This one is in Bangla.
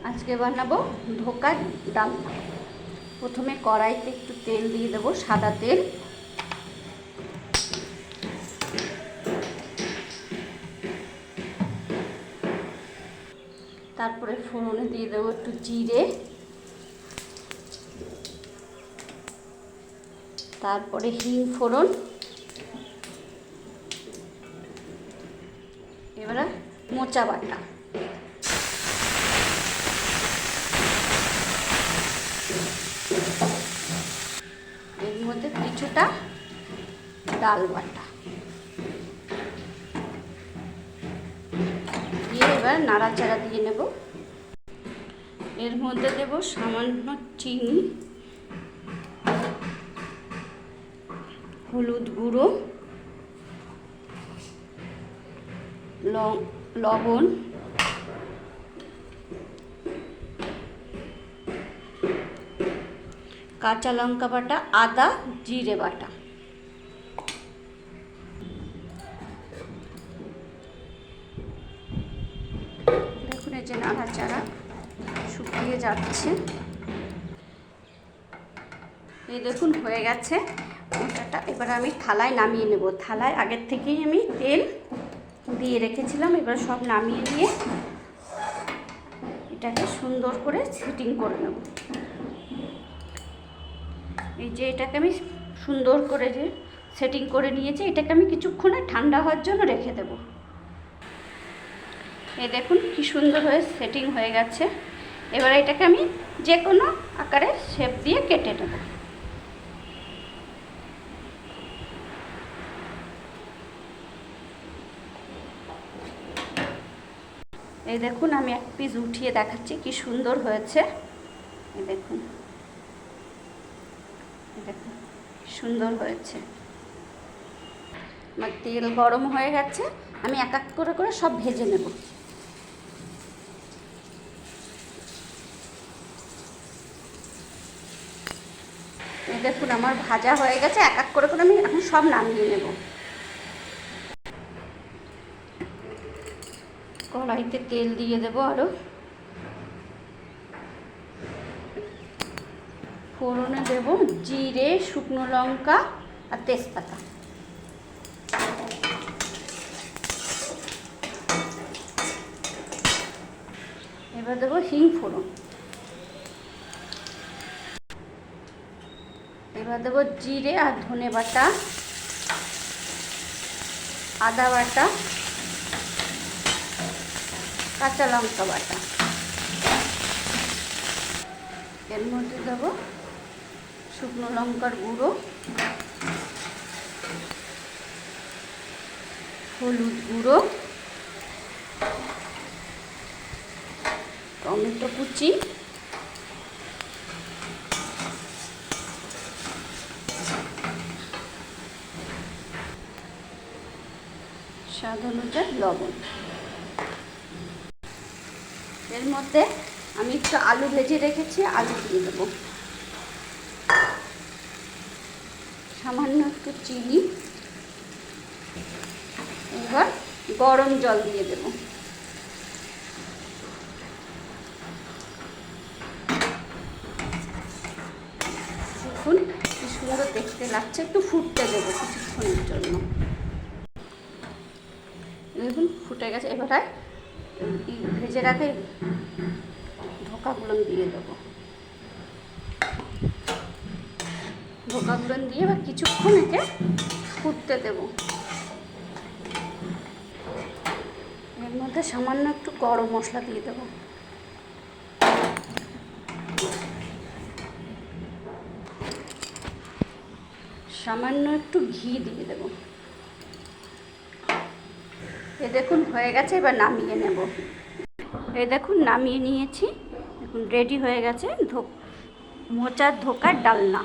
আজকে বানাবো ধোকার ডালনা। প্রথমে কড়াইতে একটু তেল দিয়ে দেবো, সাদা তেল। তারপরে ফোড়নে দিয়ে দেবো একটু জিরে, তারপরে হিং ফোড়ন। এবারে মোচা বাটা, এর মধ্যে কিছুটা ডাল বাটা দিয়ে এবার নাড়াচাড়া দিয়ে নেব। এর মধ্যে দেব সামান্য চিনি, হলুদ গুঁড়ো, লবণ, কাঁচা লঙ্কা বাটা, আদা জিরে বাটা। দেখুন এই যে নাড়াচাড়া শুকিয়ে যাচ্ছে। এই দেখুন হয়ে গেছে মোচাটা। এবার আমি থালায় নামিয়ে নেব। থালায় আগের থেকেই আমি তেল দিয়ে রেখেছিলাম। এবার সব নামিয়ে নিয়ে এটাকে সুন্দর করে সেটিং করে নেব। এই যে এটাকে আমি সুন্দর করে যে সেটিং করে নিয়েছি, এটাকে আমি কিছুক্ষণে ঠান্ডা হওয়ার জন্য রেখে দেব। এই দেখুন কি সুন্দর হয়ে সেটিং হয়ে গেছে। এবার এটাকে আমি যে কোনো আকারে শেপ দিয়ে কেটে নেব। এই দেখুন আমি এক পিস উঠিয়ে দেখাচ্ছি কি সুন্দর হয়েছে। এই দেখুন, দেখুন সুন্দর হয়েছে। আমার তেল গরম হয়ে গেছে, আমি এক এক করে করে সব ভেজে নেব। এই দেখুন আমার ভাজা হয়ে গেছে, এক এক করে করে আমি এখন সব নামিয়ে নেব। কড়াইতে তেল দিয়ে দেবো আরও। ফোড়নে দেব জিরে, শুকনো লঙ্কা আর তেজপাতা। এবার দেবো হিং ফোড়ন। এবার দেবো জিরে আর ধনে বাটা, আদা বাটা, কাঁচা লঙ্কা বাটা। এর মধ্যে দেবো শুকনো লঙ্কার গুঁড়ো, হলুদ গুঁড়ো, টমেটো কুচি, স্বাদ অনুযায়ী লবণ। এর মধ্যে আমি একটু আলু ভেজে রেখেছি, আলু দিয়ে দেবো। সামান্য একটু চিনি। এবার গরম জল দিয়ে দেব। দেখুন কি সুন্দর দেখতে লাগছে। একটু ফুটতে দেবো কিছুক্ষণের জন্য। দেখুন ফুটে গেছে। এবারে ভেজে রাখে ধোকাগুলো দিয়ে দেবো। ধোকাগুলো দিয়ে এবার কিছুক্ষণ একে ফুটতে দেব। এর মধ্যে সামান্য একটু গরম মশলা দিয়ে দেব। সামান্য একটু ঘি দিয়ে দেব। এই দেখুন হয়ে গেছে, এবার নামিয়ে নেব। এই দেখুন নামিয়ে নিয়েছি। দেখুন রেডি হয়ে গেছে মোচার ধোকার ডালনা।